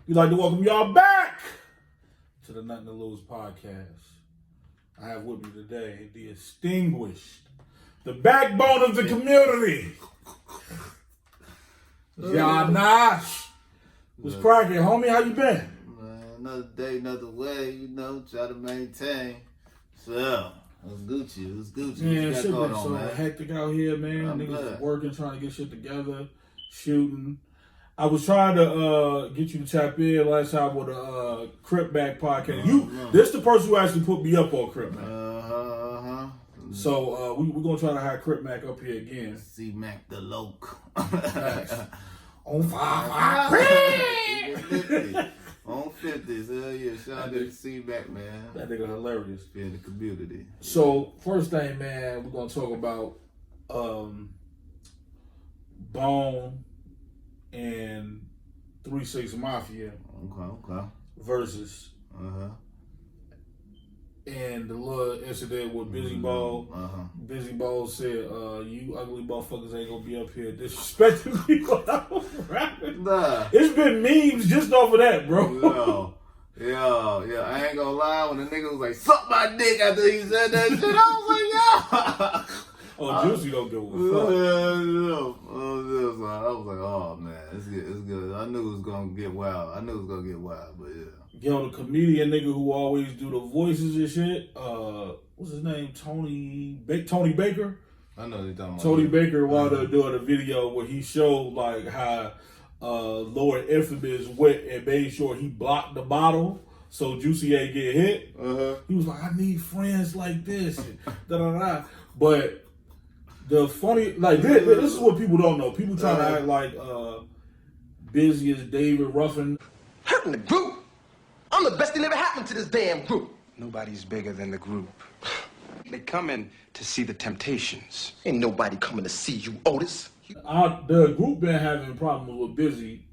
We'd like to welcome y'all back to the Nothing to Lose podcast. I have with me today the distinguished, the backbone of the community, Nash. What's cracking, homie? How you been? Man, another day, another way, try to maintain. So, it's Gucci. Man, shit been so hectic out here, man. I'm Niggas glad. working, trying to get shit together, shooting. I was trying to get you to tap in last time with a Crip Back podcast. This the person who actually put me up on Crip Mac. So we're gonna try to have Crip Mac up here again. C Mac the Loke. Nice. On fire. On 50s, hell yeah. Shout out to C Mac, man. That nigga hilarious. Yeah, the community. So first thing, man, we're gonna talk about Bone and 3-6 Mafia. Okay. Verzuz. And the little incident with Busy Ball. Busy Ball said, you ugly motherfuckers ain't gonna be up here disrespecting people. Nah. It's been memes just off of that, bro. Yeah. I ain't gonna lie, when the nigga was like, suck my dick after he said that shit, I was like, yeah. Oh, Juicy don't give a fuck. I was like, oh man, it's good. I knew it was gonna get wild. But yeah. Yo, the comedian nigga who always do the voices and shit, what's his name? Tony Baker? I know you're talking about Tony Baker while they're doing a video where he showed like how Lord Infamous went and made sure he blocked the bottle so Juicy ain't get hit. He was like, I need friends like this. But the funny, like this is what people don't know. People try to act like Busy as David Ruffin. Hurting the group. I'm the best thing ever happened to this damn group. Nobody's bigger than the group. They come in to see the Temptations. Ain't nobody coming to see you, Otis. The group been having problems with Busy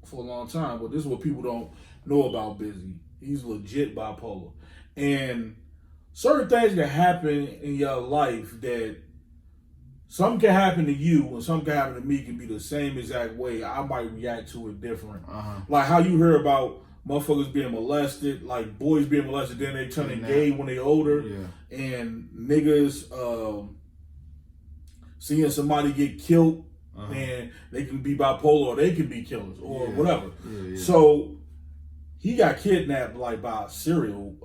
for a long time, but this is what people don't know about Busy. He's legit bipolar. And certain things that happen in your life that some can happen to you and some can happen to me can be the same exact way. I might react to it different. Like how you hear about motherfuckers being molested, like boys being molested, then they turning gay when they older, and niggas seeing somebody get killed, and they can be bipolar or they can be killers or whatever. So he got kidnapped like by a serial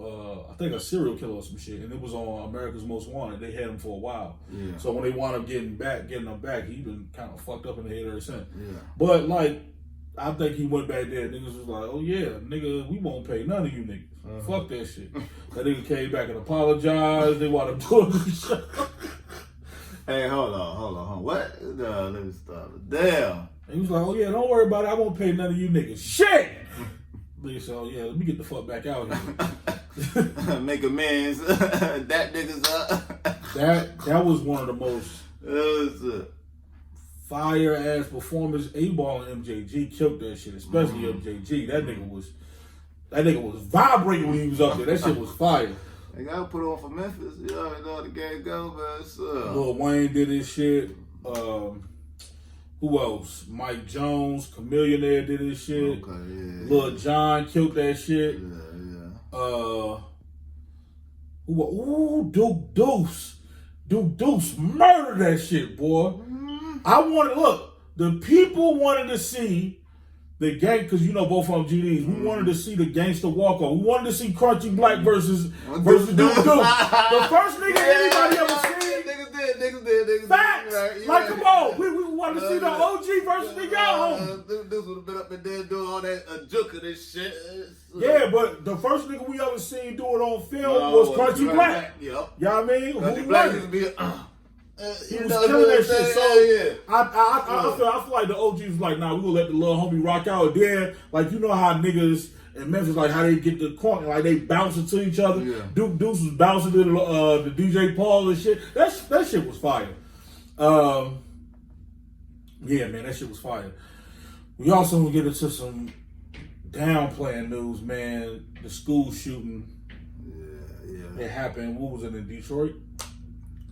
killer or some shit, and it was on America's Most Wanted. They had him for a while. So when they wound up getting him back, he been kind of fucked up in the head ever since. But like, I think he went back there. Niggas was like, oh yeah, nigga, we won't pay none of you niggas. Fuck that shit. That nigga came back and apologized. They wound up doing the shit. Hey, hold on. What? No, let me stop it. Damn. And he was like, oh yeah, don't worry about it. I won't pay none of you niggas. Shit! Nigga said, oh yeah, let me get the fuck back out here. Make amends. That nigga's up. That was one of the most fire ass performance. A-Ball and MJG killed that shit, especially MJG. That nigga was vibrating when he was up there. That shit was fire. They gotta put on for Memphis. You already know how the game go, man. Lil Wayne did his shit. Who else? Mike Jones, Chameleonaire did his shit. Lil Jon killed that shit. Duke Deuce. Duke Deuce murdered that shit, boy. The people wanted to see the gang, because you know both of them GDs. We wanted to see the gangster walk on. We wanted to see Crunchy Black versus Duke Deuce. The first nigga anybody ever seen. Niggas did. Facts. Right, come on. We wanted to see the OG versus the young homie. This would have been up in there doing all that juke of this shit. Yeah, but the first nigga we ever seen do it on film was Crunchy Black. Yep. You know what I mean? Crunchy Black used to be he was killing that shit. So I feel like the OG was like, nah, we gonna let the little homie rock out. Then, like, you know how niggas in Memphis, like how they get the corner, like they bouncing to each other. Duke Deuce was bouncing to the DJ Paul and shit. That shit was fire. Yeah, man, that shit was fire. We also gonna get into some downplaying news, man. The school shooting. Yeah. It happened. What was it, in Detroit?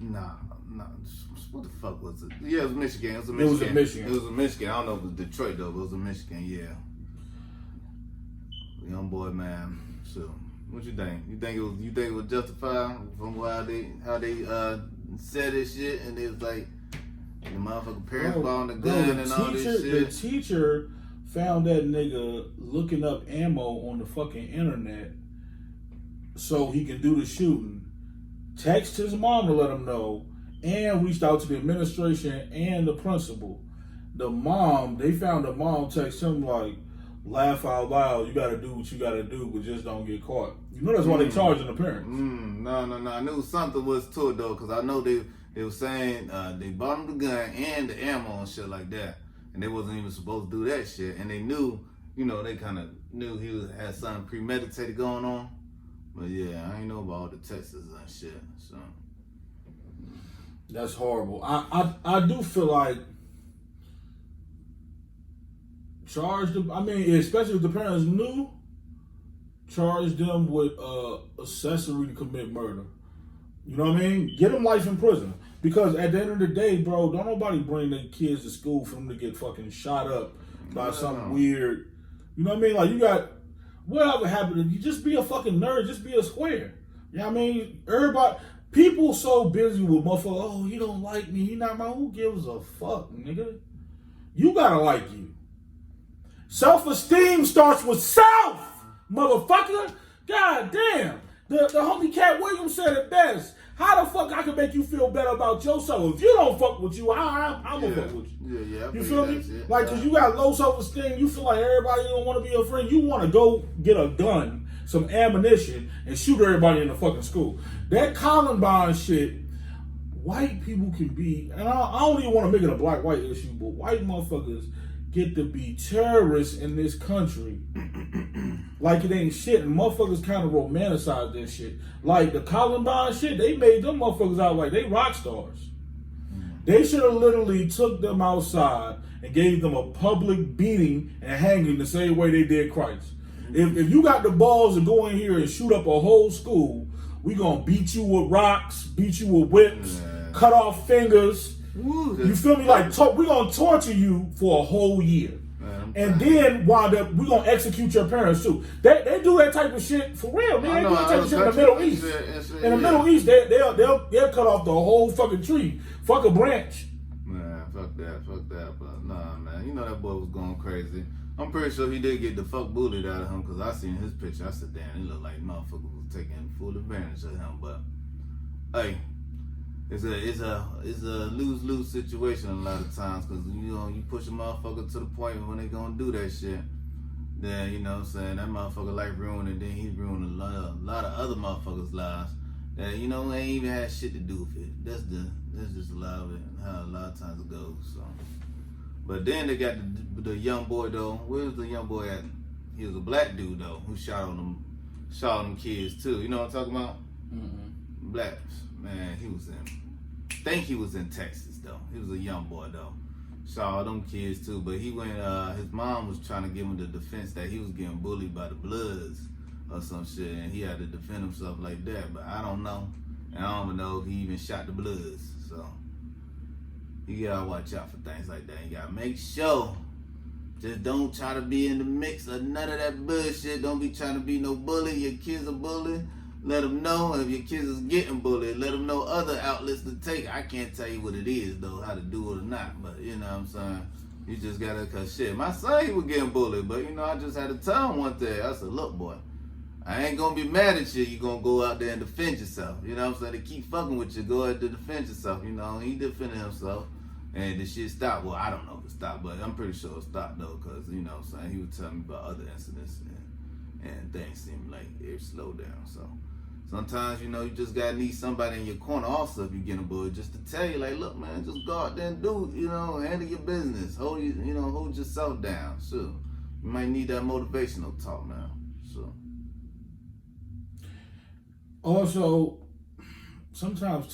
Nah. What the fuck was it? Yeah, it was Michigan. It was in Michigan. I don't know if it was Detroit though, but it was in Michigan, yeah. young boy, man. So, what you think? You think it was justified from how they said this shit, and it was like the motherfucking parents bought the gun and all this shit. The teacher found that nigga looking up ammo on the fucking internet so he can do the shooting. Text his mom to let him know, and reached out to the administration and the principal. The mom, they found the mom text him like, laugh out loud, you gotta do what you gotta do, but just don't get caught. You know that's why they charging the parents. No. I knew something was to it though, because I know they were saying they bought him the gun and the ammo and shit like that. And they wasn't even supposed to do that shit. And they knew, they kind of knew he had something premeditated going on. But yeah, I ain't know about all the texts and shit. So that's horrible. I do feel like charge them. I mean, especially if the parents knew, charge them with accessory to commit murder. You know what I mean? Get them life in prison. Because at the end of the day, bro, don't nobody bring their kids to school for them to get fucking shot up by some weird. You know what I mean? Like, you got whatever happened. You just be a fucking nerd. Just be a square. You know what I mean? Everybody, people so busy with motherfucker. Oh, he don't like me. He not my. Who gives a fuck, nigga? You gotta like you. Self-esteem starts with self, motherfucker. God damn. The homie Cat Williams said it best. How the fuck I can make you feel better about yourself? If you don't fuck with you, I'm gonna fuck with you. Yeah. You feel me? Like, cause you got low self-esteem, you feel like everybody don't want to be your friend. You want to go get a gun, some ammunition, and shoot everybody in the fucking school. That Columbine shit, white people can be, and I don't even want to make it a black-white issue, but white motherfuckers get to be terrorists in this country like it ain't shit, and motherfuckers kind of romanticize this shit. Like the Columbine shit, they made them motherfuckers out like they rock stars. They should have literally took them outside and gave them a public beating and hanging the same way they did Christ. If you got the balls to go in here and shoot up a whole school, we gonna beat you with rocks, beat you with whips, cut off fingers. You feel me? Like, we're going to torture you for a whole year. And then wind up, we're going to execute your parents too. They do that type of shit for real, man. They do that type of shit in the Middle East. In the Middle East, they'll cut off the whole fucking tree. Fuck a branch. Man, fuck that. But nah, man. You know that boy was going crazy. I'm pretty sure he did get the fuck bullied out of him, because I seen his picture. I said, damn, he looked like motherfucker was taking full advantage of him. But, hey. It's a lose-lose situation a lot of times, because you push a motherfucker to the point when they gonna do that shit, then you know what I'm saying, that motherfucker life ruined, and then he ruined a lot of other motherfuckers' lives that ain't even had shit to do with it. That's just a lot of it, how a lot of times it goes. So, but then they got the young boy though. Where's the young boy at? He was a black dude though who shot them kids too. You know what I'm talking about? Mm-hmm. Blacks. Man, he was in Texas though. He was a young boy though. Saw them kids too, but he went. His mom was trying to give him the defense that he was getting bullied by the Bloods or some shit, and he had to defend himself like that. But I don't know, and I don't know if he even shot the Bloods. So you gotta watch out for things like that. You gotta make sure. Just don't try to be in the mix of none of that bullshit. Don't be trying to be no bully. Your kids are bullied. Let them know. If your kids is getting bullied, let them know other outlets to take. I can't tell you what it is, though, how to do it or not. But, you know what I'm saying? You just got to, because shit, my son, he was getting bullied. But, I just had to tell him one day. I said, look, boy, I ain't going to be mad at you. You're going to go out there and defend yourself. You know what I'm saying? They keep fucking with you. Go out there and defend yourself. He defended himself. And the shit stopped. Well, I don't know if it stopped, but I'm pretty sure it stopped, though, because, you know what I'm saying? He was telling me about other incidents, and things seemed like it slowed down, so. Sometimes, you just gotta need somebody in your corner also if you're getting bullied, just to tell you, like, look, man, just go out there and do, handle your business. Hold yourself down. Sure. You might need that motivational talk now. Sure. Also, sometimes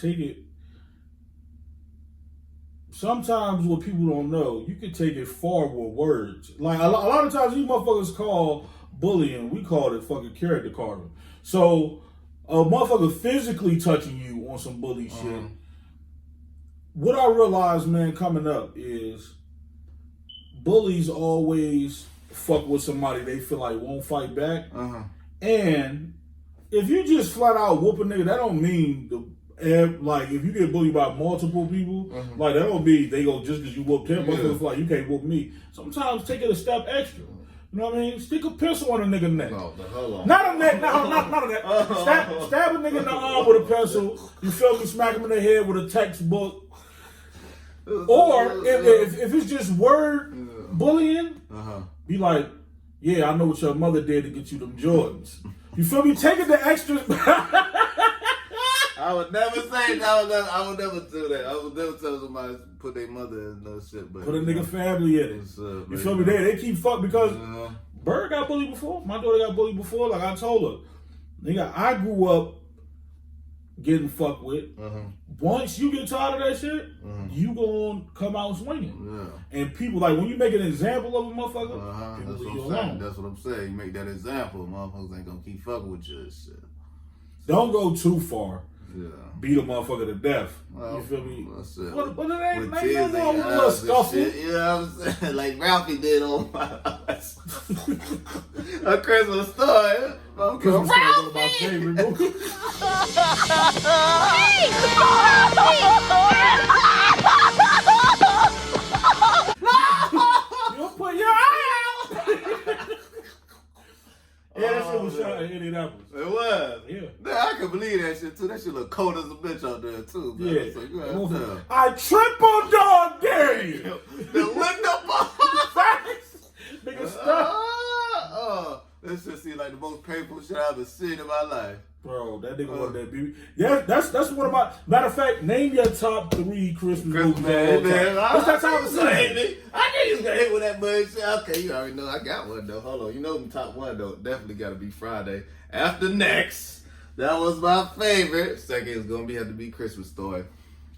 what people don't know, you can take it far with words. Like, a lot of times these motherfuckers call bullying, we call it fucking character carving. So, a motherfucker physically touching you on some bully shit. What I realized, man, coming up is bullies always fuck with somebody they feel like won't fight back. And if you just flat out whoop a nigga, that don't mean like if you get bullied by multiple people, like that don't mean they go just because you whooped him. But like you can't whoop me. Sometimes take it a step extra. You know what I mean? Stick a pistol on a nigga neck. No, hold on. Not a neck. Not a neck. Stab a nigga in the arm with a pencil. You feel me? Smack him in the head with a textbook. Or if it's just word bullying, be like, yeah, I know what your mother did to get you them Jordans. You feel me? Take it the extra. I would never say that. I would never do that. I would never tell somebody to put their mother in no shit. But put a nigga family in it. You feel me? They keep fuck because Bird got bullied before. My daughter got bullied before. Like I told her, nigga, I grew up getting fucked with. Once you get tired of that shit, you gonna come out swinging. And people like when you make an example of a motherfucker, that's what I'm saying. That's what I'm saying. You make that example, motherfuckers ain't gonna keep fucking with you and shit. Don't go too far. Beat a motherfucker to death. Well, you feel me? But it ain't no little scuffle. You know what I'm saying? Like Ralphie did on my A Christmas Story. Christmas Story is one of my favorite movies. You put your eye out. Yeah, that shit was shot in Indianapolis. It was? Yeah. Man, I can believe that shit too. That shit look cold as a bitch out there too, man. Yeah. Like, I triple dog dare you. The licked up Nigga, stop. This shit seems like the most painful shit I've ever seen in my life. Bro, that nigga wanted that baby. Yeah, that's one of my. Matter of fact, name your top 3 Christmas movies. What's that time to say? I knew you was gonna hit with that bullshit. Okay, you already know I got one though. Hold on, you know the top 1 though. Definitely gotta be Friday After Next. That was my favorite. Second is gonna have to be Christmas Story.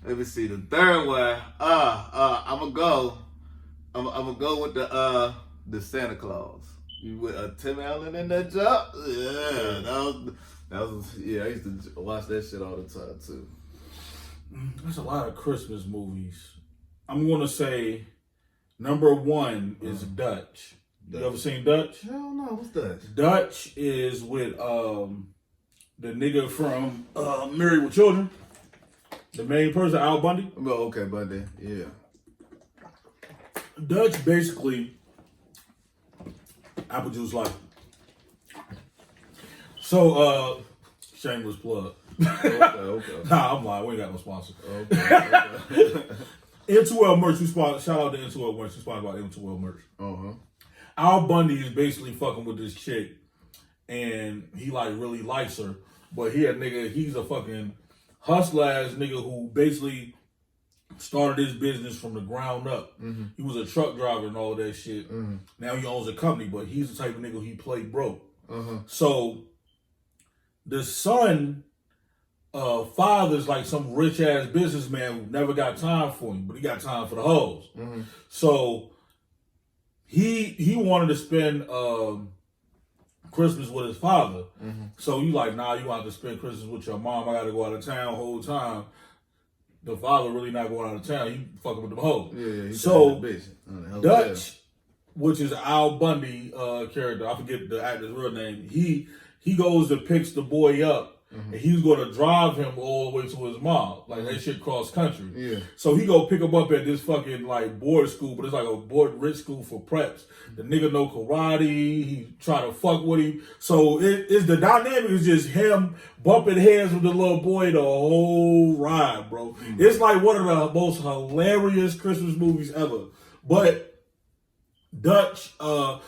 Let me see the third one. I'm gonna go with the Santa Claus. You with Tim Allen in that job? Yeah, that was yeah. I used to watch that shit all the time too. There's a lot of Christmas movies. I'm gonna say number 1 is Dutch. You ever seen Dutch? Hell no. What's Dutch? Dutch is with the nigga from Married with Children. The main person, Al Bundy. Oh, okay, Bundy. Yeah. Dutch basically apple juice like. So, shameless plug. Okay. Nah, I'm lying. We ain't got no sponsor. Okay. M2L merch. We sponsor. Shout out to M2L merch. We sponsored by M2L merch. Al Bundy is basically fucking with this chick, and he like really likes her, but he's a fucking hustler ass nigga who basically started his business from the ground up. He was a truck driver and all that shit. Now he owns a company, but he's the type of nigga he played broke. So the son, father's like some rich ass businessman who never got time for him, but he got time for the hoes. So he wanted to spend Christmas with his father. So you like, nah, you want to spend Christmas with your mom. I got to go out of town the whole time. The father really not going out of town. He fucking with them hoes. Yeah. So Dutch, which is Al Bundy character, I forget the actor's real name. He goes and picks the boy up, and he's going to drive him all the way to his mom. Like that shit cross country. Yeah. So he go pick him up at this fucking like board school, but it's like a board rich school for preps. The nigga know karate. He try to fuck with him. So it's the dynamic is just him bumping heads with the little boy the whole ride, bro. It's like one of the most hilarious Christmas movies ever. But Dutch was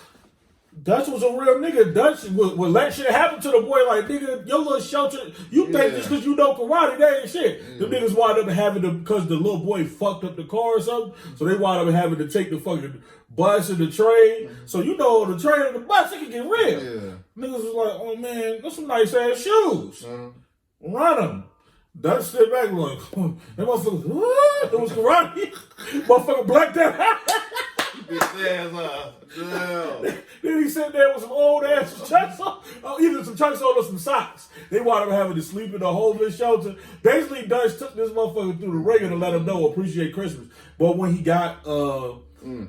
a real nigga. Dutch would let shit happen to the boy. Like, nigga, your little shelter, you think just because you know karate, that ain't shit. The niggas wind up having to, because the little boy fucked up the car or something, so they wind up having to take the fucking bus and the train. So you know, the train and the bus, it can get real. Niggas was like, oh man, that's some nice ass shoes. Run them. Dutch stood back like, that motherfucker, what? It was karate. Motherfucker blacked out. Then he sat there with some old ass chucks on, either some chucks on or some socks. They wound up having to sleep in a homeless shelter. Basically, Dutch took this motherfucker through the ringer to let him know appreciate Christmas. But when he got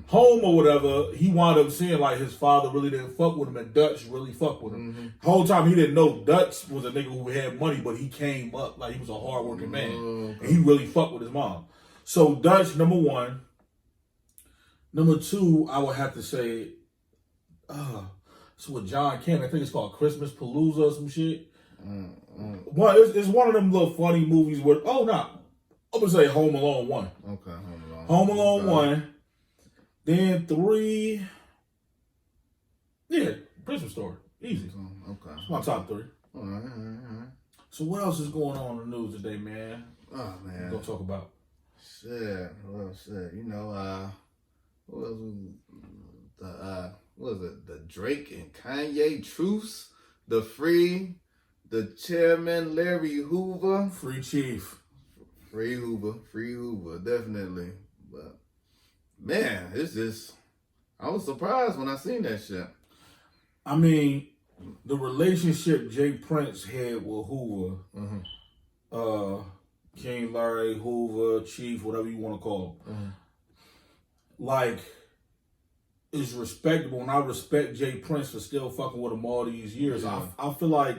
home or whatever, he wound up seeing like his father really didn't fuck with him and Dutch really fucked with him. The whole time he didn't know Dutch was a nigga who had money, but he came up like he was a hardworking man. And he really fucked with his mom. So Dutch, number one. Number two, I would have to say, it's with John Cannon. I think it's called Christmas Palooza or some shit. Well, it's one of them little funny movies where, I'm gonna say Home Alone 1. Okay, Home Alone. Home Alone 1. Then 3. Yeah, Christmas Story. Easy. Okay. It's my top 3. All right. So what else is going on in the news today, man? Oh, man. We're gonna talk about. Shit. Well, shit. You know, what else was what is it? The Drake and Kanye truce. The chairman, Larry Hoover. Free Chief. Free Hoover, definitely. But, man, it's just, I was surprised when I seen that shit. I mean, the relationship Jay Prince had with Hoover, King Larry Hoover, Chief, whatever you want to call him, like, is respectable, and I respect Jay Prince for still fucking with him all these years. Yeah. I feel like,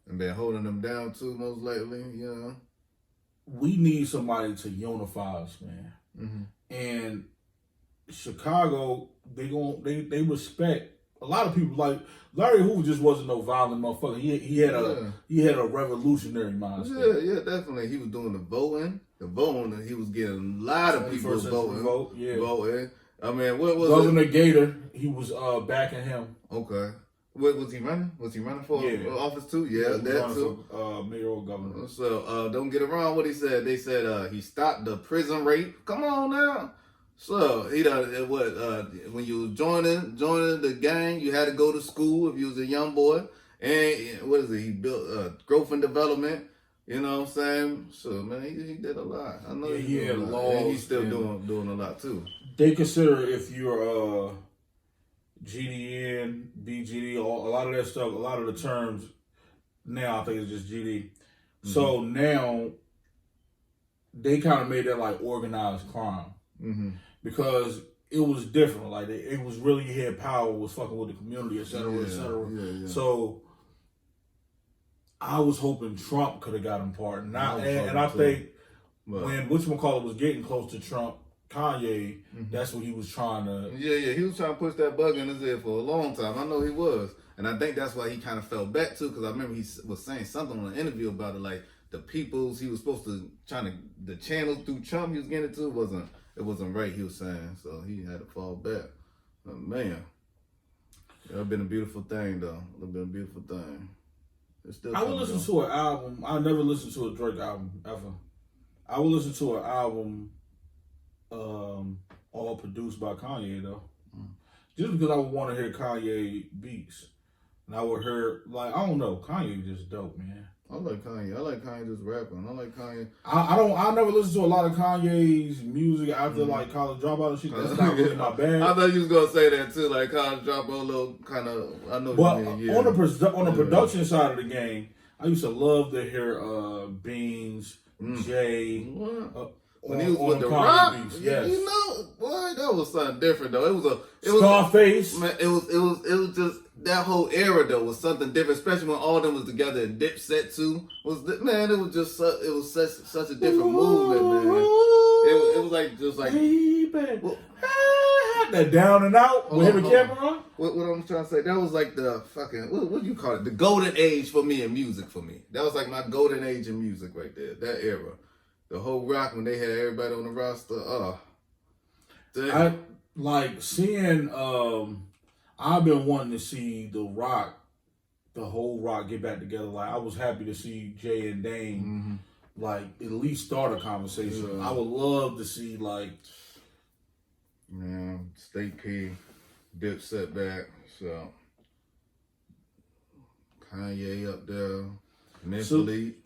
and been holding them down too, most lately, you know. We need somebody to unify us, man. And Chicago, they respect a lot of people. Like Larry Hoover just wasn't no violent motherfucker. He had a revolutionary mindset. Yeah, definitely. He was doing the voting, and he was getting a lot of people voting. I mean, what was Governor Gator? He was backing him. Okay. What was he running? Was he running for office too? Yeah, that too. Mayoral governor. So don't get it wrong. What he said? They said he stopped the prison rape. Come on now. So he done when you was joining the gang, you had to go to school if you was a young boy. And what is it? He built growth and development. You know what I'm saying? So man, he did a lot. I know he did a lot. And he's still doing a lot too. They consider if you're GDN, BGD, a lot of that stuff, a lot of the terms now I think it's just GD. So now they kind of made that like organized crime because it was different. Like it was really had power, was fucking with the community, et cetera, et cetera. Yeah. So I was hoping Trump could have got him pardoned. And I think when whatchamacallit was getting close to Trump, Kanye, that's what he was trying to... Yeah, he was trying to push that bug in his head for a long time. I know he was. And I think that's why he kind of fell back too, because I remember he was saying something on an interview about it, like the peoples he was supposed to, the channels through Trump he was getting it to, it wasn't right, he was saying. So he had to fall back. But man, it would have been a beautiful thing though. It would have been a beautiful thing. I would listen to an album. I never listened to a Drake album, ever. I would listen to an album all produced by Kanye though, just because I would want to hear Kanye beats, and I would hear like I don't know, Kanye just dope, man. I like Kanye. I like Kanye just rapping. I like Kanye. I never listen to a lot of Kanye's music after like College Dropout and shit. That's not really my bag. I thought you was gonna say that too, like College Dropout, a little kind of. I know. But what you mean, yeah. on the production side of the game, I used to love to hear Beans, Jay. When he was with the Rock, yes. You know, boy, that was something different though. It was Scarface. Man, it was just that whole era though was something different, especially when all of them was together. And Dipset too it was just such a different movement, man. It was like just like that down and out with him and Cameron. What I'm trying to say, that was like the fucking what do you call it? The golden age for me in music for me. That was like my golden age in music right there. That era. The whole Rock when they had everybody on the roster. I like seeing. I've been wanting to see the whole Rock get back together. Like I was happy to see Jay and Dame, like at least start a conversation. I would love to see like, man, State P, Dipset back. So Kanye up there. Salute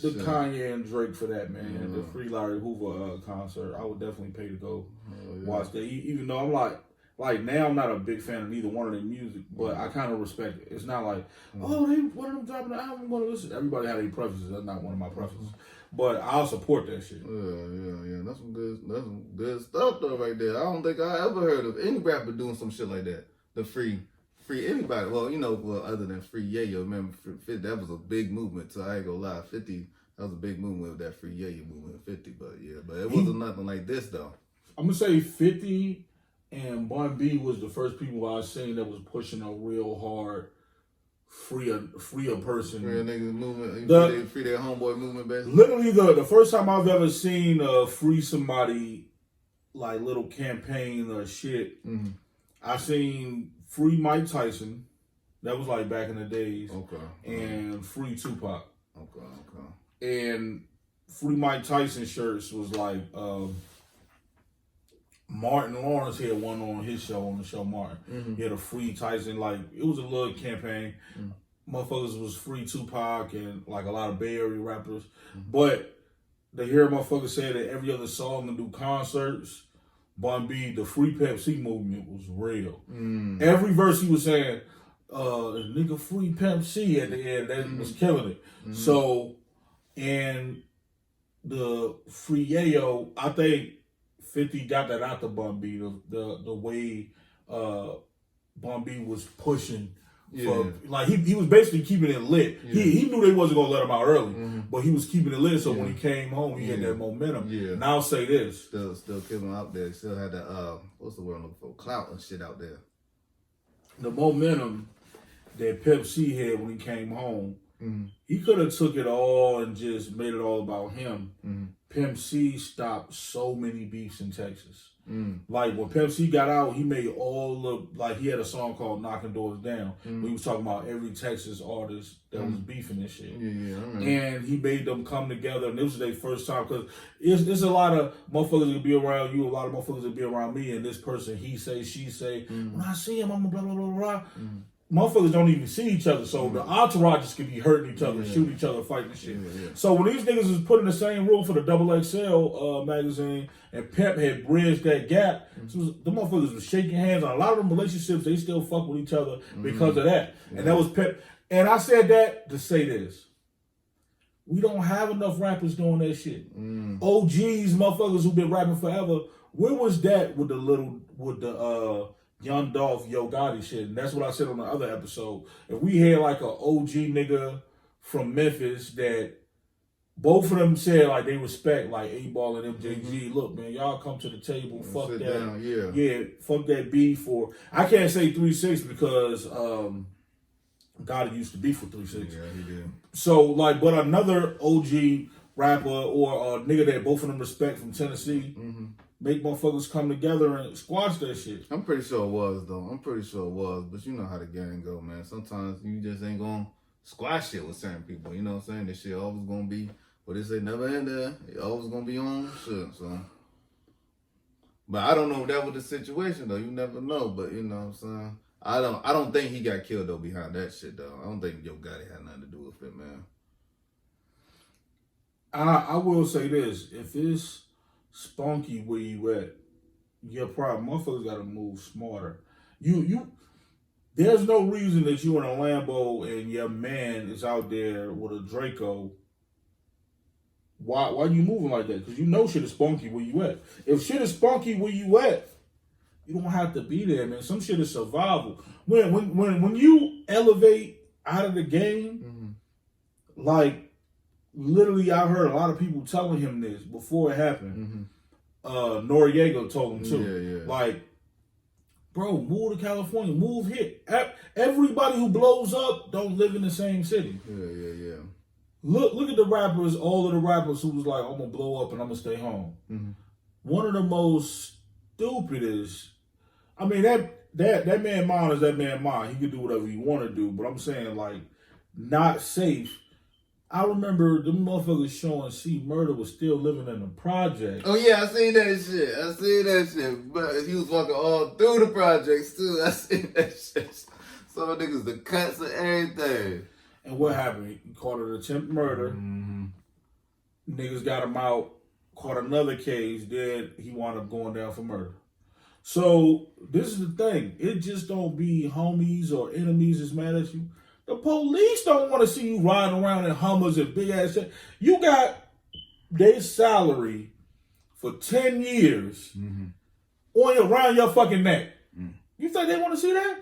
to Kanye and Drake for that, man. The Free Larry Hoover concert. I would definitely pay to go watch that. Even though I'm like now I'm not a big fan of neither one of their music, but I kind of respect it. It's not like, one of them dropping an album, I'm going to listen. Everybody had their preferences. That's not one of my preferences. but I'll support that shit. Yeah. That's some good stuff though right there. I don't think I ever heard of any rapper doing some shit like that. The free anybody. Well, other than free Yayo. Remember, that was a big movement. So I ain't gonna lie, 50. That was a big movement with that free Yayo movement, 50. But it wasn't nothing like this though. I'm gonna say 50 and Bun B was the first people I seen that was pushing a real hard free a person. Free a niggas movement, free their homeboy movement, basically. Literally, the first time I've ever seen free somebody like little campaign or shit. Mm-hmm. I seen free Mike Tyson. That was like back in the days. Okay. And free Tupac. Okay. And free Mike Tyson shirts was like Martin Lawrence had one on his show, on the show Martin. Mm-hmm. He had a free Tyson, like, it was a little campaign. Mm-hmm. Motherfuckers was free Tupac and like a lot of Bay Area rappers. Mm-hmm. But to hear motherfuckers say that every other song and do concerts, Bun B, the free Pepsi movement was real. Mm. Every verse he was saying, nigga free Pepsi at the end, that was killing it. Mm-hmm. So, and the free Yayo, I think 50 got that out to Bun B, the way Bun B was pushing. For, like he was basically keeping it lit. Yeah. He knew they wasn't gonna let him out early, but he was keeping it lit. So when he came home, he had that momentum. Yeah. And I'll say this: still keeping him out there. Still had that what's the word I'm looking for? Clout and shit out there. The momentum that Pep C had when he came home, he could have took it all and just made it all about him. Pimp C stopped so many beefs in Texas. Like when Pimp C got out, he made all of, like, he had a song called Knocking Doors Down. We was talking about every Texas artist that was beefing this shit. And he made them come together, and this was their first time, because it's a lot of motherfuckers that be around you, a lot of motherfuckers that be around me, and this person, he say, she say, when I see him, I'm blah, blah, blah, blah. Motherfuckers don't even see each other, so the entourages could be hurting each other, shoot each other, fighting and shit. So when these niggas was put in the same room for the XXL magazine, and Pep had bridged that gap, so the motherfuckers was shaking hands. On a lot of them relationships, they still fuck with each other because of that. And that was Pep. And I said that to say this: we don't have enough rappers doing that shit. OGs, motherfuckers who've been rapping forever. Where was that with the Young Dolph, Yo Gotti shit? And that's what I said on the other episode. If we had like a OG nigga from Memphis that both of them said like they respect, like 8Ball and MJG, look, man, y'all come to the table, fuck that. Down, fuck that beef. Or I can't say 3-6 because Gotti used to beef with 3-6. Yeah, he did. So like, but another OG rapper or a nigga that both of them respect from Tennessee, make motherfuckers come together and squash that shit. I'm pretty sure it was, though. But you know how the game go, man. Sometimes you just ain't gonna squash shit with certain people. You know what I'm saying? This shit always gonna be, what they say, never end there. It always gonna be on shit, so. But I don't know if that was the situation, though. You never know, but you know what I'm saying? I don't think he got killed, though, behind that shit, though. I don't think Yo Gotti had nothing to do with it, man. I will say this. If it's spunky where you at, your problem, motherfuckers gotta move smarter. There's no reason that you in a Lambo and your man is out there with a Draco. Why you moving like that? Because you know shit is spunky where you at. If shit is spunky where you at, you don't have to be there, man. Some shit is survival. When you elevate out of the game, like, literally, I heard a lot of people telling him this before it happened. Noriega told him too. Like, bro, move to California, move here. Everybody who blows up don't live in the same city. Look at the rappers, all of the rappers who was like, I'm gonna blow up and I'm gonna stay home. One of the most stupidest, I mean, that man mind is that man mind. He can do whatever he want to do, but I'm saying, like, not safe. I remember the motherfuckers showing C Murder was still living in the project. Oh yeah, I seen that shit. But he was walking all through the projects too. I seen that shit. Some niggas the cuts and everything. And what happened? He caught an attempted murder. Niggas got him out. Caught another case. Then he wound up going down for murder. So this is the thing. It just don't be homies or enemies that's mad at you. The police don't want to see you riding around in Hummers and big ass shit. You got their salary for 10 years around your fucking neck. You think they want to see that?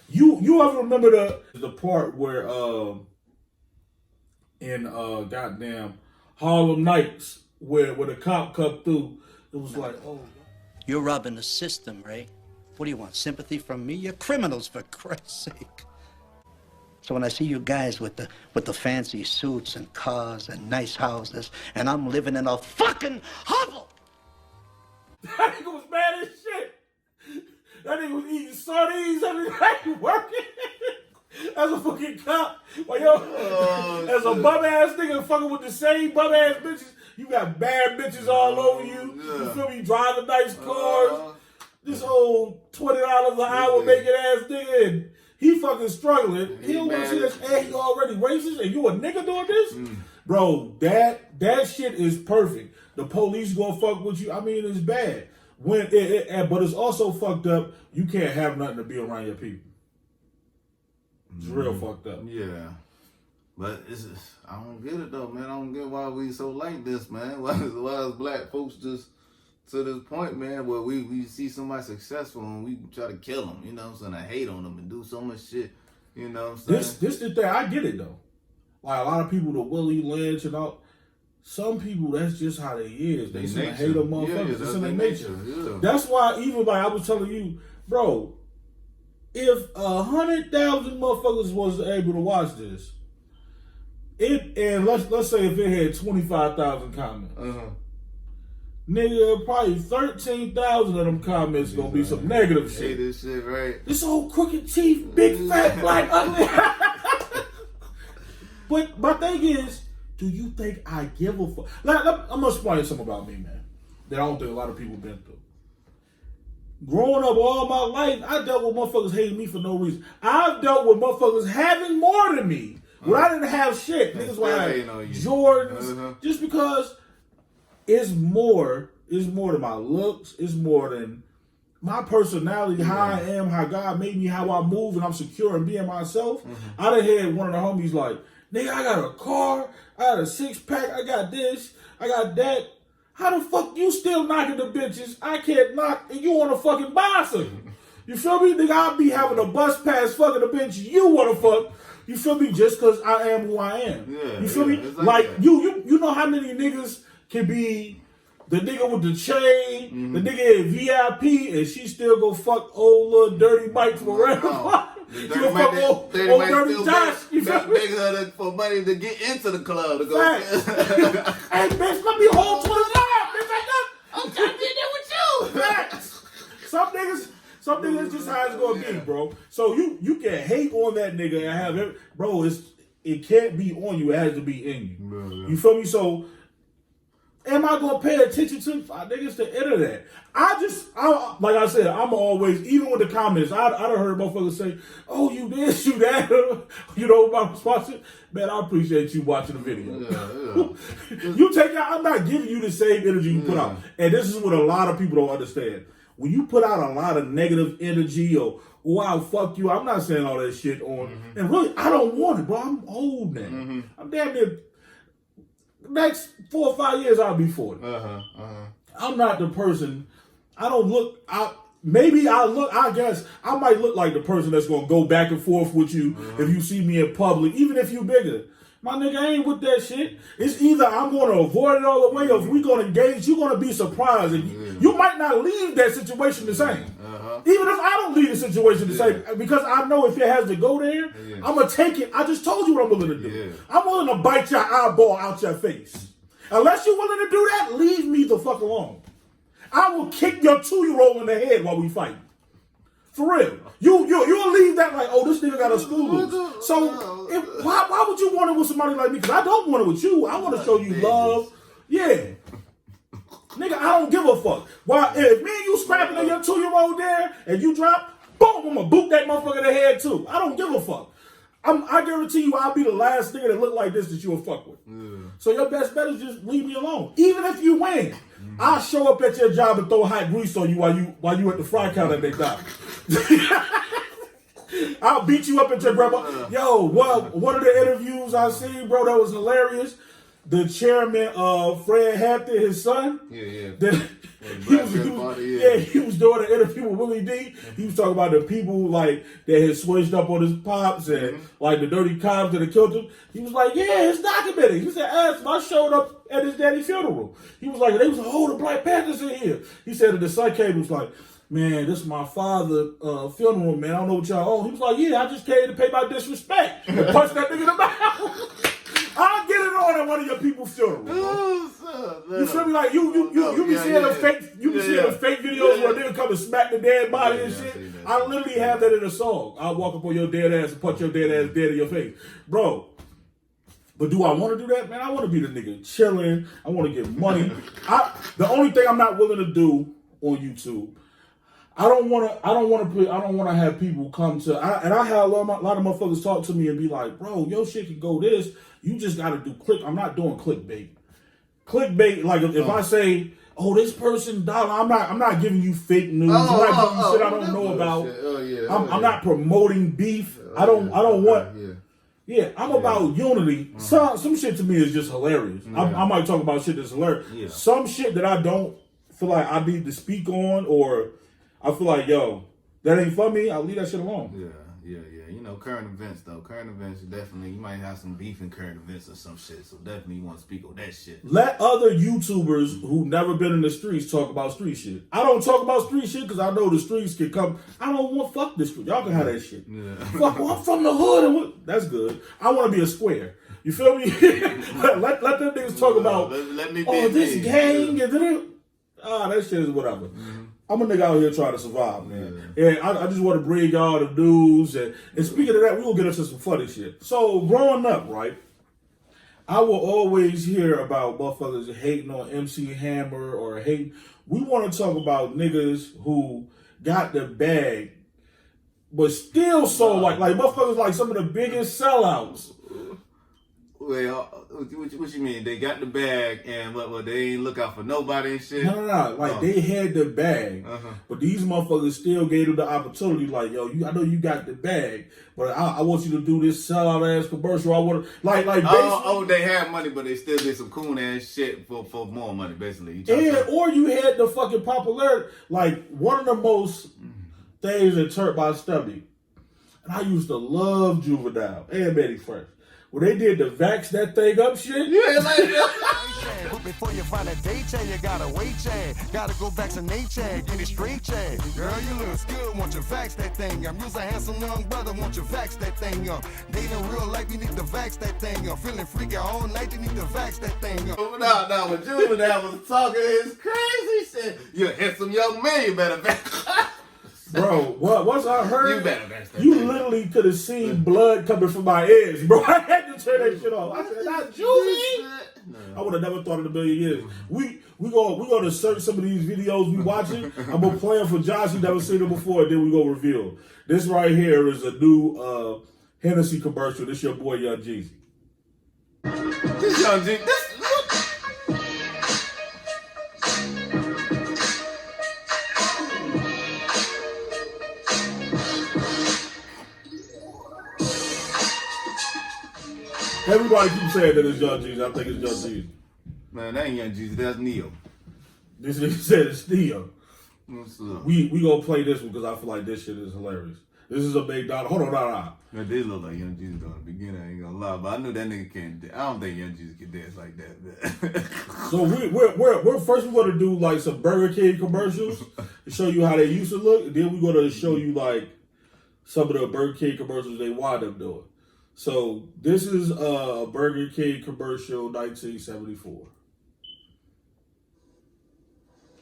You ever remember the part where in goddamn Harlem Nights where the cop cut through, it was like, oh, you're robbing the system, Ray. What do you want, sympathy from me? You're criminals, for Christ's sake. So when I see you guys with the fancy suits and cars and nice houses, and I'm living in a fucking hovel. That nigga was mad as shit. That nigga was eating sardines every night working as a fucking cop. Like, yo, as a bum ass nigga fucking with the same bum ass bitches. You got bad bitches all over you. You feel me? Driving nice cars. This old $20 an hour making ass nigga. And he fucking struggling. He don't want to see this. And he already racist. And you a nigga doing this? Bro, that shit is perfect. The police gonna fuck with you. I mean, it's bad. But it's also fucked up. You can't have nothing to be around your people. It's real fucked up. Yeah. But it's just, I don't get it though, man. I don't get why we so like this, man. Why is black folks just to this point, man, where we see somebody successful and we try to kill them, you know what I'm saying? I hate on them and do so much shit, you know what I'm saying? This the thing, I get it though. Like a lot of people, the Willie Lynch and all, some people, that's just how they is. They seem to hate them motherfuckers. It's in their nature. Yeah. That's why even like I was telling you, bro, if 100,000 motherfuckers was able to watch this, and let's say if it had 25,000 comments, nigga, probably 13,000 of them comments gonna be some negative shit. Hey, this shit, right? This old crooked teeth, big fat black ugly. But my thing is, do you think I give a fuck? I'm gonna explain something about me, man, that I don't think a lot of people been through. Growing up all my life, I dealt with motherfuckers hating me for no reason. I've dealt with motherfuckers having more than me. When I didn't have shit, niggas would have Jordans, just because it's more than my looks, it's more than my personality, how I am, how God made me, how I move, and I'm secure in being myself. I done had one of the homies like, nigga, I got a car, I got a 6-pack, I got this, I got that. How the fuck you still knocking the bitches? I can't knock, and you on a fucking bicycle. You feel me? Nigga, I'll be having a bus pass fucking the bitch you wanna fuck. You feel me? Just because I am who I am. Yeah, you feel me? Like you know how many niggas can be the nigga with the chain, the nigga in VIP, and she still go fuck old little dirty Mike from around the block. She go fuck old dirty Josh. You feel me? Nigga for money to get into the club to go. Hey, bitch, let me hold 25. Bitch, I'm trying to be there with you. Facts. Some niggas just how it's gonna be, bro. So you can hate on that nigga and have it, bro. It can't be on you. It has to be in you. You feel me? So am I gonna pay attention to niggas to internet? I like I said, I'm always, even with the comments, I done heard motherfuckers say, "Oh, you this, you that," you know, my response. Man, I appreciate you watching the video. You take out. I'm not giving you the same energy you put out, and this is what a lot of people don't understand. When you put out a lot of negative energy or wow, fuck you, I'm not saying all that shit on. And really, I don't want it, bro. I'm old now. I'm damn near, next 4 or 5 years, I'll be 40. I'm not the person, I don't look, I guess, I might look like the person that's going to go back and forth with you if you see me in public, even if you bigger. My nigga, I ain't with that shit. It's either I'm going to avoid it all the way, or if we going to engage, you're going to be surprised. And you might not leave that situation the same. Even if I don't leave the situation the same, because I know if it has to go there, I'm going to take it. I just told you what I'm willing to do. I'm willing to bite your eyeball out your face. Unless you're willing to do that, leave me the fuck alone. I will kick your 2-year-old in the head while we fight. For real. You'll leave that like, oh, this nigga got a school loose. So why would you want it with somebody like me? Because I don't want it with you. I want to show you love. Yeah. Nigga, I don't give a fuck. Why, if me and you scrapping on your 2-year-old there and you drop, boom, I'm going to boot that motherfucker in the head too. I don't give a fuck. I guarantee you I'll be the last nigga that look like this that you'll fuck with. So your best bet is just leave me alone. Even if you win, I'll show up at your job and throw hot grease on you while you at the fry counter at McDonald's. I'll beat you up at your grandma. Yo, one of the interviews I seen, bro, that was hilarious. the chairman of Fred Hampton, his son. Yeah. He was doing an interview with Willie D. He was talking about the people like that had switched up on his pops and like the dirty cops that had killed him. He was like, yeah, it's documented. He said, ask him. I showed up at his daddy's funeral. He was like, they was holding Black Panthers in here. He said that the son came and was like, man, this is my father's funeral, man. I don't know what y'all on. He was like, yeah, I just came to pay my disrespect and punch that nigga in the mouth. I'll get it on at one of your people's funerals. You feel me? Like you be seeing the fake videos where a nigga come and smack the dead body and shit. I literally have that in a song. I'll walk up on your dead ass and punch your dead ass dead in your face, bro. But do I want to do that, man? I want to be the nigga chilling. I want to get money. The only thing I'm not willing to do on YouTube, I don't want to have people come to. I had a lot of motherfuckers talk to me and be like, bro, your shit can go this. You just got to do click. I'm not doing clickbait. Clickbait, like if I say, oh, this person died, I'm not giving you fake news. I'm not giving you shit I don't know about. I'm not promoting beef. I don't want. Yeah, I'm about unity. Some shit to me is just hilarious. I might talk about shit that's hilarious. Yeah. Some shit that I don't feel like I need to speak on, or I feel like, yo, that ain't for me, I'll leave that shit alone. Yeah. You know, current events, though. Current events, definitely, you might have some beef in current events or some shit, so definitely you want to speak on that shit. Let other YouTubers who never been in the streets talk about street shit. I don't talk about street shit because I know the streets can come. I don't want, fuck the street. Y'all can have that shit. Yeah. Fuck, well, I'm from the hood. And that's good. I want to be a square. You feel me? let them niggas talk about, let me be this gang. And that shit is whatever. Mm-hmm. I'm a nigga out here trying to survive, man. Yeah. And I just want to bring y'all the news. And speaking of that, we will get into some funny shit. So, growing up, right, I will always hear about motherfuckers hating on MC Hammer or hating. We want to talk about niggas who got the bag, but still sold like motherfuckers like some of the biggest sellouts. Well, what you mean? They got the bag and what they ain't look out for nobody and shit? No. Like they had the bag, but these motherfuckers still gave them the opportunity. Like, yo, I know you got the bag, but I want you to do this sellout ass commercial. I want to like. They had money, but they still did some coon ass shit for more money, basically. Or you had the fucking popularity. Like one of the most things that turned my stomach, and I used to love Juvenile and Betty Fresh. When they did the vax that thing up shit. Yeah, like that. But before you find a day chain, you gotta wait chain. Gotta go vaccinate chain, get it straight chain. Girl, you look good, want you vax that thing up. You's a handsome young brother, want you vax that thing up. Dating real life, you need to vax that thing up. Feeling freaky all night, you need to vax that thing up. No, when Juvenile was talking his crazy shit, you a handsome young man, you better vax. Bro, once I heard, you literally could have seen blood coming from my ears, bro. I had to turn that shit off. I said, "Not Juvie." I would have never thought in a million years. We gonna search some of these videos we watching. I'm gonna play them for Josh. He never seen them before, and then we gonna reveal. This right here is a new Hennessy commercial. This your boy Young Jeezy. This Young Jeezy. Everybody keeps saying that it's Young Jeezy. I think it's Young Jeezy. Man, that ain't Young Jeezy. That's Neo. This nigga said it's Neo. We gonna play this one because I feel like this shit is hilarious. This is a big dollar. Hold on, nah. Man, they look like Young Jeezy though in the beginning. I ain't gonna lie, but I knew that nigga can't. I don't think Young Jeezy can dance like that. So we're first we're gonna do like some Burger King commercials to show you how they used to look, and then we're gonna show you like some of the Burger King commercials they wind up doing. So this is a Burger King commercial, 1974.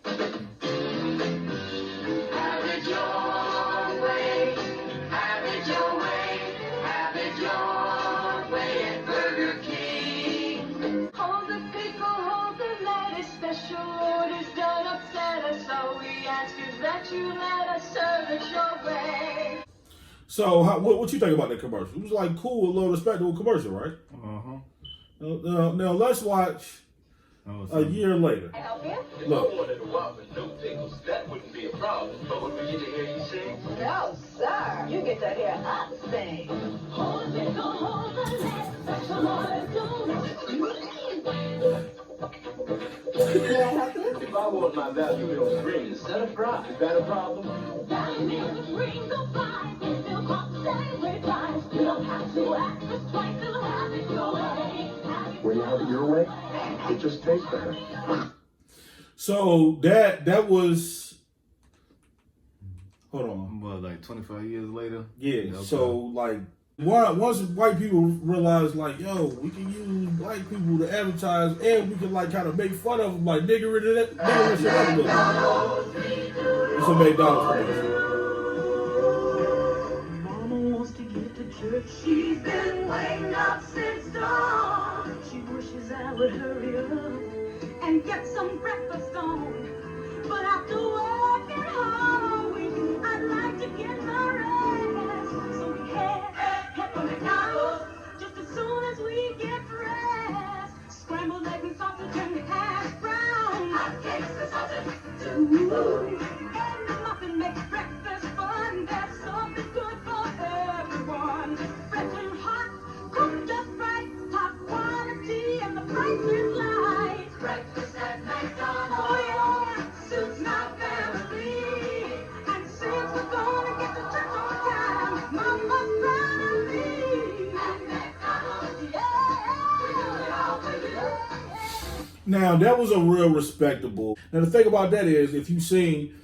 Have it your way, have it your way, have it your way at Burger King. Hold the pickle, hold the lettuce, special orders don't upset us. All we ask is that you let us serve it your way. So, what you think about that commercial? It was like cool, a little respectable commercial, right? Now let's watch a year later. Can I help you? Look. If I wanted a whopper, no pickles, that wouldn't be a problem. But would we get to hear you sing? No, sir. You get to hear us sing. Hold the pickle, hold the lettuce, special orders don't. want my value-filled ring instead of prize. Is that a problem? Diamonds, rings, or flies, they still cost the same great price. You don't have to ask us twice, they'll have it your way. When you have it your way, it just tastes better. So that was. Hold on. What, like 25 years later? Yeah. Okay. So like, once white people realize like, yo, we can use black people to advertise, and we can like kind of make fun of them, like nigger and that. It's a McDonald's commercial. Mama wants to get to church. She's been waiting up since dawn. She wishes I would hurry up and get some breakfast on. But after working hard, I'd like to get my rest. So we head for McDonald's just as soon as we get dressed. Scrambled eggs and sausage and hash brown. Hot cakes and sausage too. And the muffin makes breakfast fun. There's something good for everyone. Fresh and hot, cooked just right, top quality, and the price is light. Breakfast at McDonald's. Oh yeah, suits my family. And since we're gonna get to church on time, Mama's proud of me. At McDonald's, yeah, we do it all for you. Now that was a real respectable. Now the thing about that is, if you seen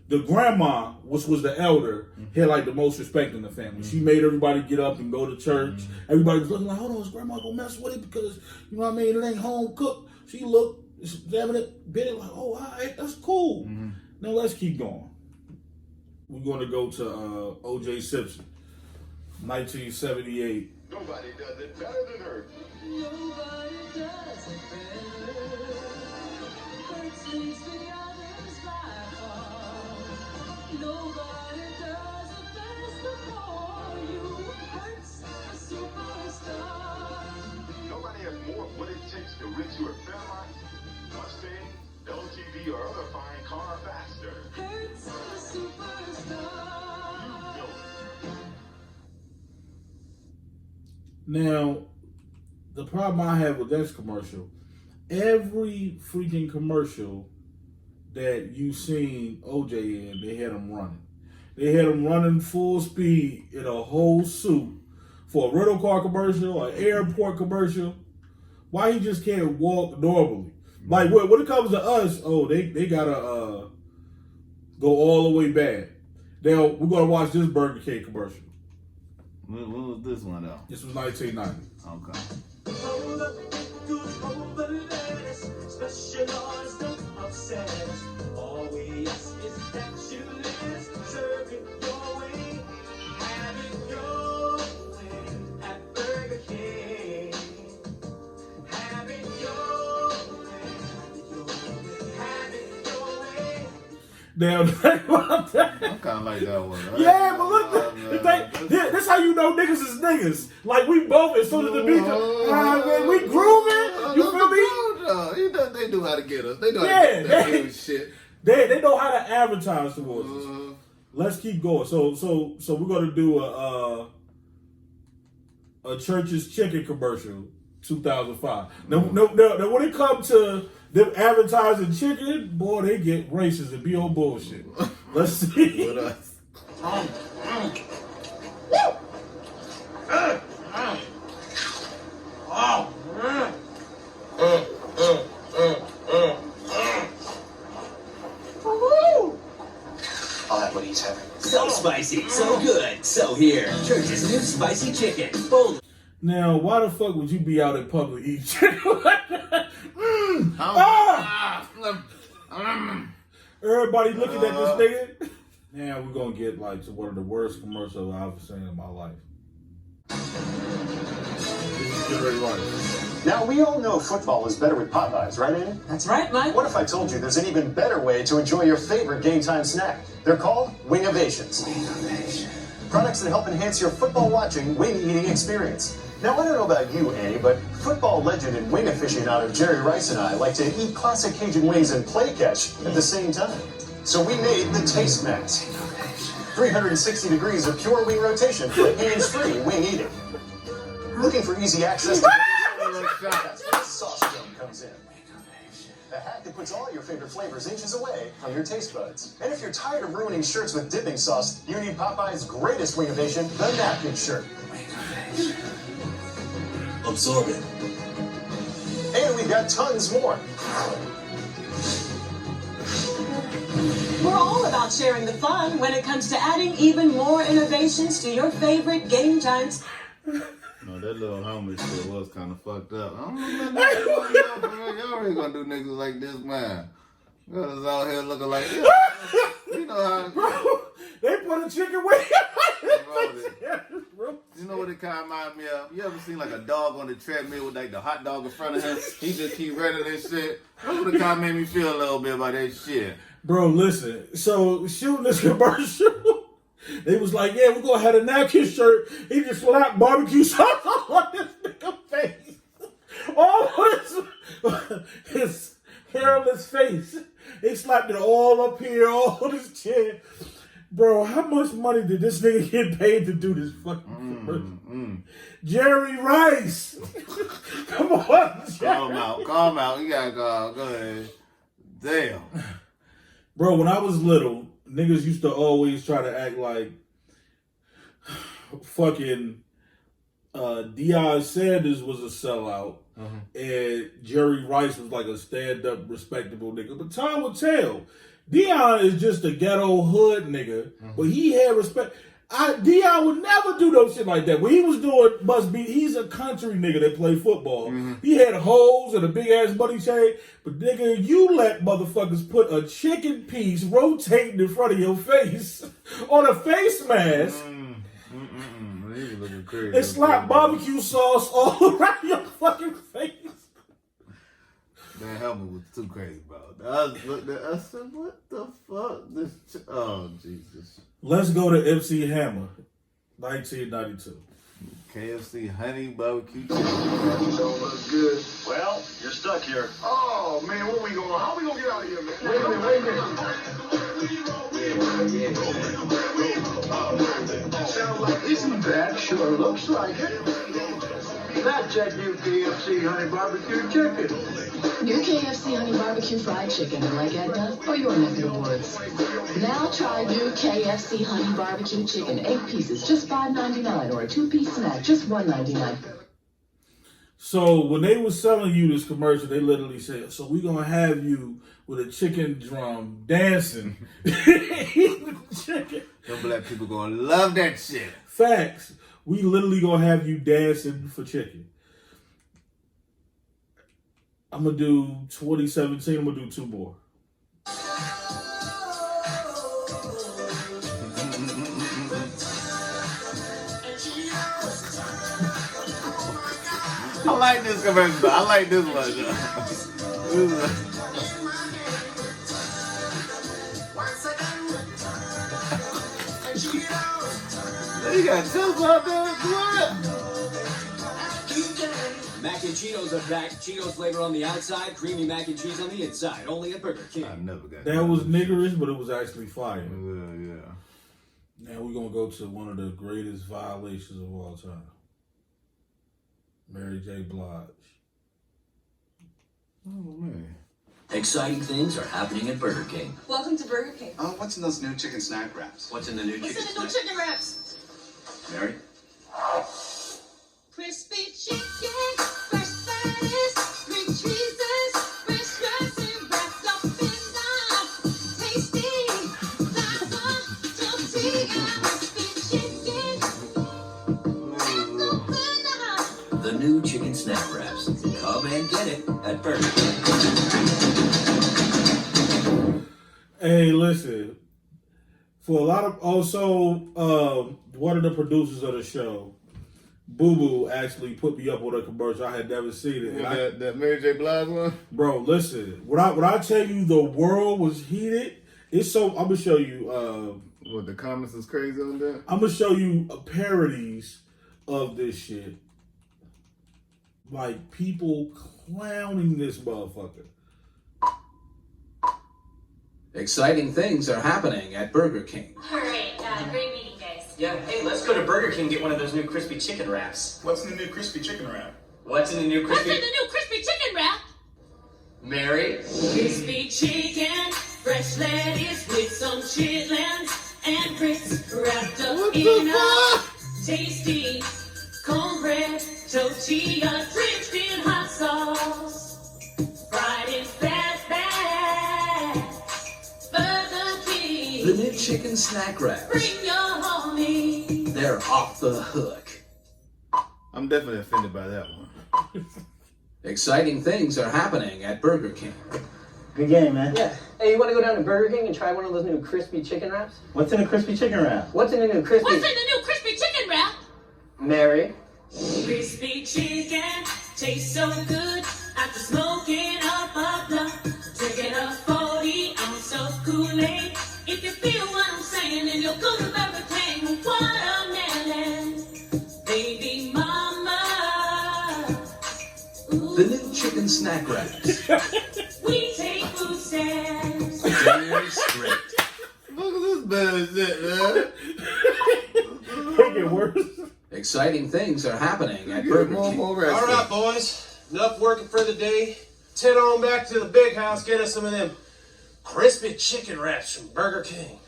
the grandma, which was the elder, had like the most respect in the family. She made everybody get up and go to church. Everybody was looking like, hold on, is grandma gonna mess with it because you know what I mean? It ain't home cooked. She looked, examined it, bit it like, oh, all right, that's cool. Now let's keep going. We're going to go to O.J. Simpson, 1978. Nobody does it better than her. Nobody does it better. Hurts leads the others by far. Nobody does it best before you. Hurts a superstar. Nobody has more of what it takes to rid you of Fairmont, Mustang, LTV, or other fine car faster. Hurts a superstar. Now, the problem I have with this commercial, every freaking commercial that you seen OJ in, they had him running. They had him running full speed in a whole suit for a rental car commercial, an airport commercial. Why he just can't walk normally? Like when it comes to us, they gotta go all the way back. Now we're gonna watch this Burger King commercial. When was this one though? This was 1990. Okay. Hold up, good over lettuce, specialized of upsets. All we ask is that you list, serve it your way, have it your way at Burger King. Have it your way, have it your way. Now, the thing about that. I kind of like that one. Right? Yeah, but look, this how you know niggas is niggas. Like we both, as soon as the beat, we grooving. You feel me? They knew how to get us. They know how Yeah, to get that shit. They know how to advertise towards us. Let's keep going. So we're gonna do a Church's Chicken commercial, 2005. Now when it comes to them advertising chicken, boy, they get racist and be on bullshit. Let's see. With us. I'll have what he's having. So spicy, so good. So here, Church's new spicy chicken. Bold. Now, why the fuck would you be out in public eating chicken? Everybody looking at this nigga. Now we're gonna get like to one of the worst commercials I've ever seen in my life. This is Get Ready Right. Now, we all know football is better with Popeyes, right, Andy? That's right, Mike. What if I told you there's an even better way to enjoy your favorite game time snack? They're called Wingovations. Products that help enhance your football watching, wing eating experience. Now, I don't know about you, Andy, but football legend and wing aficionado Jerry Rice and I like to eat classic Cajun wings and play catch at the same time. So we made the Taste Max. 360 degrees of pure wing rotation for hands-free wing eating. Looking for easy access to that's where the sauce dome comes in. the hack that puts all your favorite flavors inches away from your taste buds. And if you're tired of ruining shirts with dipping sauce, you need Popeye's greatest wingnovation, the napkin shirt. Absorb it. And we've got tons more. We're all about sharing the fun when it comes to adding even more innovations to your favorite Game Times. No, that little homie shit was kind of fucked up. I don't know, y'all ain't gonna do niggas like this, man. Y'all is out here looking like, you know how... Bro, they put a chicken wing. You know what it kind of reminds me of? You ever seen like a dog on the treadmill with like the hot dog in front of him? He just keep running and shit. That's what it kind of made me feel a little bit about that shit. Bro, listen. So shooting this commercial, they was like, yeah, we're gonna have a napkin shirt. He just slapped barbecue sauce on this nigga face. All his hairless face. They slapped it all up here, all on his chin. Bro, how much money did this nigga get paid to do this fucking commercial? Jerry Rice. Come on, Jerry. Calm out. You gotta go ahead. Damn. Bro, when I was little, niggas used to always try to act like fucking Deion Sanders was a sellout and Jerry Rice was like a stand-up, respectable nigga. But time will tell. Deion is just a ghetto hood nigga, but he had respect. Deion would never do no shit like that. What he was doing he's a country nigga that played football. He had hoes and a big ass money chain, but nigga, you let motherfuckers put a chicken piece rotating in front of your face on a face mask and slap barbecue sauce all around your fucking face. Man, help me was too crazy, bro. I said, what the fuck? Oh, Jesus. Let's go to MC Hammer, 1992. KFC honey barbecue chicken. Don't look good. Well, you're stuck here. Oh, man, where we going? How we going to get out of here, man? Wait a minute. Sounds like isn't bad. Sure looks like it. That's that new KFC honey barbecue chicken. New KFC honey barbecue fried chicken, like Edna, or your neck of the woods. Now try new KFC honey barbecue chicken, 8 pieces, just $5.99, or a 2-piece snack, just $1.99. So when they were selling you this commercial, they literally said, so we're going to have you with a chicken drum dancing. Chicken. Them black people going to love that shit. Facts. We literally going to have you dancing for chicken. I'm going to do 2017. I'm going to do 2 more. I like this commercial. I like this one. You got chills out there. What? Mac and Cheetos are back. Cheetos flavor on the outside, creamy mac and cheese on the inside. Only at Burger King. I never got that. Was niggerish, but it was actually fire. Yeah. Now we're going to go to one of the greatest violations of all time. Mary J. Blige. Oh, man. Exciting things are happening at Burger King. Welcome to Burger King. What's in those new chicken snack wraps? What's in the new chicken snack? Chicken wraps? Mary? Crispy chicken, fresh lettuce, green cheeses, fresh dressing wrapped up in the tasty, crispy chicken. The new chicken snack wraps. Come and get it at Burger King. Hey, listen. For a lot of one of the producers of the show, Boo Boo, actually put me up on a commercial. I had never seen it. That Mary J. Blige one? Bro, listen. When I tell you the world was heated, it's so. I'm gonna show you. What, the comments is crazy on that? I'm gonna show you parodies of this shit. Like people clowning this motherfucker. Exciting things are happening at Burger King. All right, great meeting, guys. Yeah, hey, let's go to Burger King and get one of those new crispy chicken wraps. What's in the new crispy chicken wrap? What's in the new crispy... What's in the new crispy chicken wrap? Mary. Crispy chicken, fresh lettuce with some chitlins and grits wrapped up in a tasty cornbread tortilla drenched in hot sauce. Fried in fat Burger King. The new chicken snack wraps. Bring your homie. They're off the hook. I'm definitely offended by that one. Exciting things are happening at Burger King. Good game, man. Yeah. Hey, you want to go down to Burger King and try one of those new crispy chicken wraps? What's in a crispy chicken wrap? What's in the new crispy? What's in the new crispy chicken wrap? Mary. Crispy chicken tastes so good after smoking up a blunt. Drinking a 40-ounce of Kool-Aid. If you feel what I'm saying, then you'll go to Burger King. Watermelon, baby mama. The new chicken snack wraps. We take food stamps. Damn straight. Look at this bad shit, man. Make it worse. Exciting things are happening at Burger King. All right, boys. Enough working for the day. Let's head on back to the big house, get us some of them crispy chicken wraps from Burger King.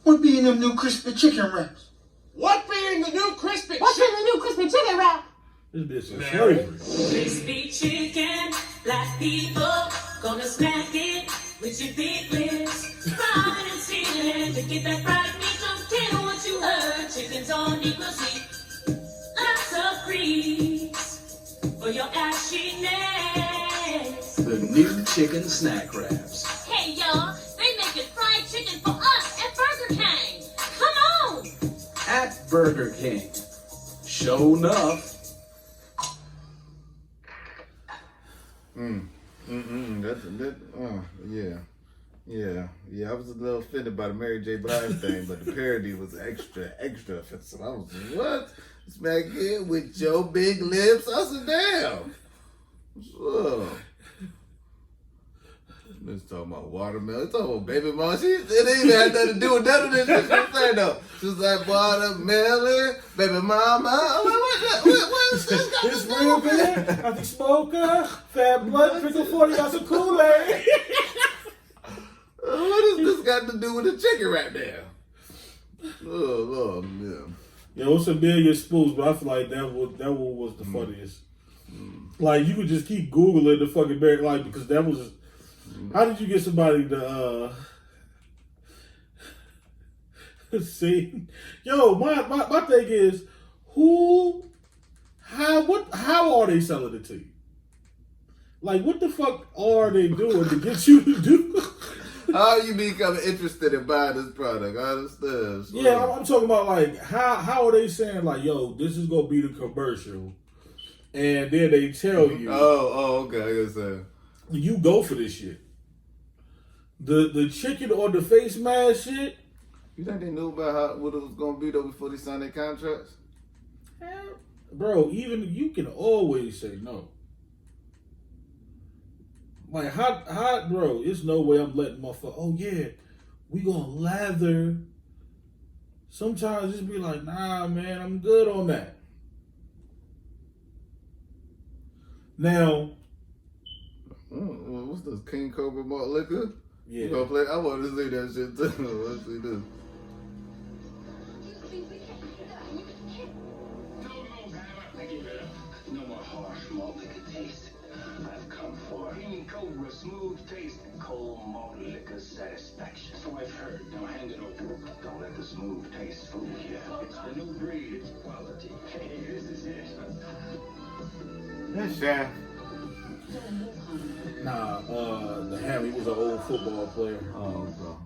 What be in them new crispy chicken wraps? What being the new crispy What's in the new crispy chicken wrap? This bitch is slavery. Crispy chicken, black people gonna snack it with your big lips. Frying and sealing to get that fried meat. Don't care what you heard, chicken's on equal seat. Lots of grease for your ashiness. The new chicken snack wraps. Hey y'all, they making fried chicken for us at Burger King. Come on! At Burger King. Show enough. Yeah. I was a little offended by the Mary J. Blige thing, but the parody was extra offensive. I was like, what? Smack it with your big lips? I said, damn. Whoa. Let's talk about watermelon. Talking about baby mama. It didn't even have nothing to do with none of this. That's what I'm saying though. She was like watermelon, baby mama. I'm like, what's this got It's real good. I think smoker, fat blood, trickle 40 ounce of Kool-Aid. What has this got to do with the chicken right there? Oh Lord, yeah. Yo, it's a million spoofs, but I feel like that one was the funniest. Like you could just keep Googling the fucking Mary, like because that was. How did you get somebody to see? Yo, my thing is, how are they selling it to you? Like, what the fuck are they doing to get you to do? How you becoming interested in buying this product? I understand. So. Yeah, I'm talking about like how are they saying like, yo, this is gonna be the commercial, and then they tell you, okay, I understand. You go for this shit. The chicken or the face mask shit. You think they knew about what it was gonna be though before they signed their contracts? Bro, even you can always say no. Like how bro, it's no way I'm letting motherfucker, oh yeah, we gonna lather. Sometimes just be like, nah man, I'm good on that. Now what's this? King Cobra Malt Liquor? Yeah. You gonna play? I want to see that shit too. Let's see this. No more harsh malt liquor taste. I've come for King Cobra smooth taste and cold malt liquor satisfaction. So I've heard. Now hand it over. Don't let the smooth taste fool you. It's the new breed. It's quality. Hey, this is it. That's Shaq. Nah, the Hammy was an old football player. Oh, okay.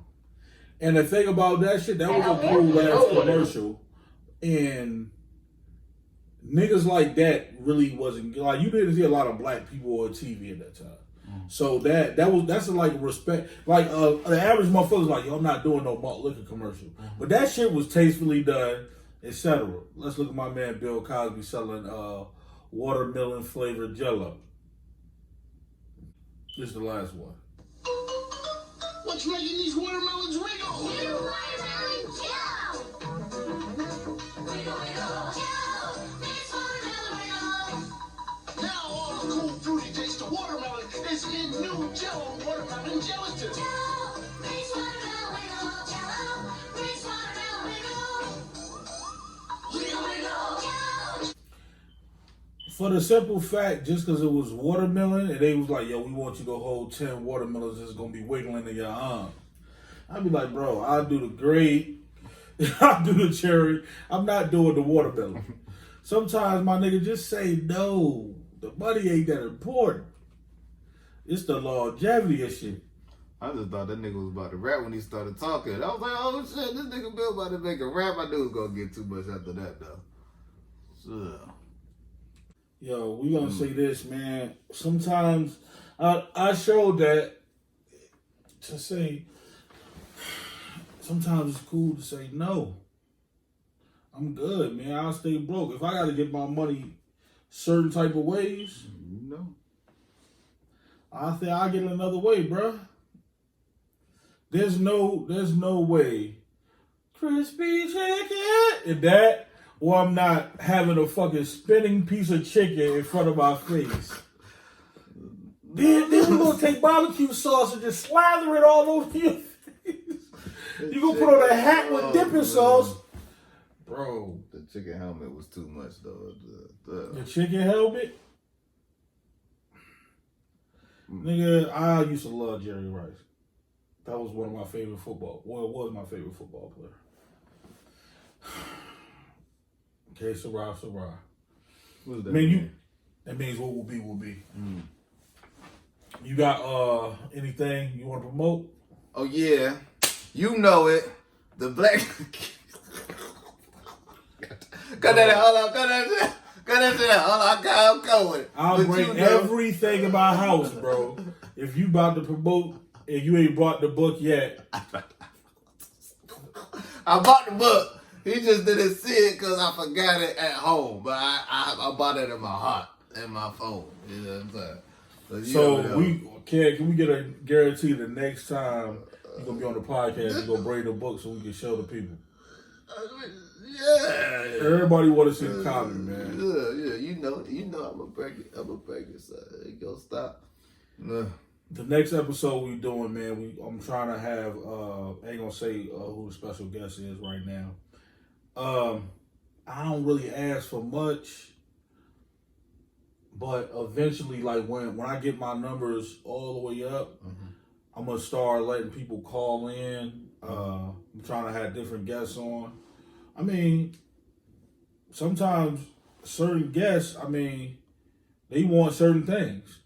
And the thing about that shit, that was a cool ass commercial. And niggas like that really wasn't like you didn't see a lot of black people on TV at that time. So that's like respect. Like the average motherfucker's like, yo, I'm not doing no malt liquor commercial. But that shit was tastefully done, etc. Let's look at my man Bill Cosby selling watermelon flavored Jello. This is the last one. What's making these watermelons wiggle? New watermelon Jello! Wiggle, wiggle, Jello! It's watermelon wiggle! Now all the cool fruity taste of watermelon is in new For the simple fact, just because it was watermelon, and they was like, yo, we want you to hold 10 watermelons that's going to be wiggling in your arm. I'd be like, bro, I'll do the grape, I'll do the cherry, I'm not doing the watermelon. Sometimes, my nigga, just say no. The money ain't that important. It's the longevity of shit. I just thought that nigga was about to rap when he started talking. I was like, oh shit, this nigga Bill about to make a rap. I knew it was gonna get too much after that though. So. Yo, we gonna say this, man. Sometimes I showed that to say sometimes it's cool to say no. I'm good, man. I'll stay broke. If I gotta get my money certain type of ways, no. I think I'll get it another way, bruh. There's no way. Crispy chicken. And that, or I'm not having a fucking spinning piece of chicken in front of my face. Then we're gonna take barbecue sauce and just slather it all over your face. You gonna put on a hat with dipping sauce. Bro. The chicken helmet was too much though. The chicken helmet? Nigga, I used to love Jerry Rice. That was one of my favorite football. Well, it was my favorite football player. Okay, Sarah. What does that mean? That means what will be, will be. You got anything you want to promote? Oh yeah, you know it. The black. Cut that out. Hold on. Cut that shit out. Hold on. I'm going. I'll bring everything in my house, bro. If you about to promote and you ain't brought the book yet. I bought the book. He just didn't see it because I forgot it at home. But I bought it in my heart and my phone. You know what I'm saying? So can we get a guarantee the next time you're gonna be on the podcast, you're gonna bring the book so we can show the people? Yeah. Everybody want to see the copy, man. Yeah. You know. I'm a break it. So it gonna stop. The next episode we doing, man. I'm trying to have. I ain't gonna say who the special guest is right now. I don't really ask for much, but eventually, like when I get my numbers all the way up, I'm gonna start letting people call in. I'm trying to have different guests on. I mean, sometimes certain guests, they want certain things.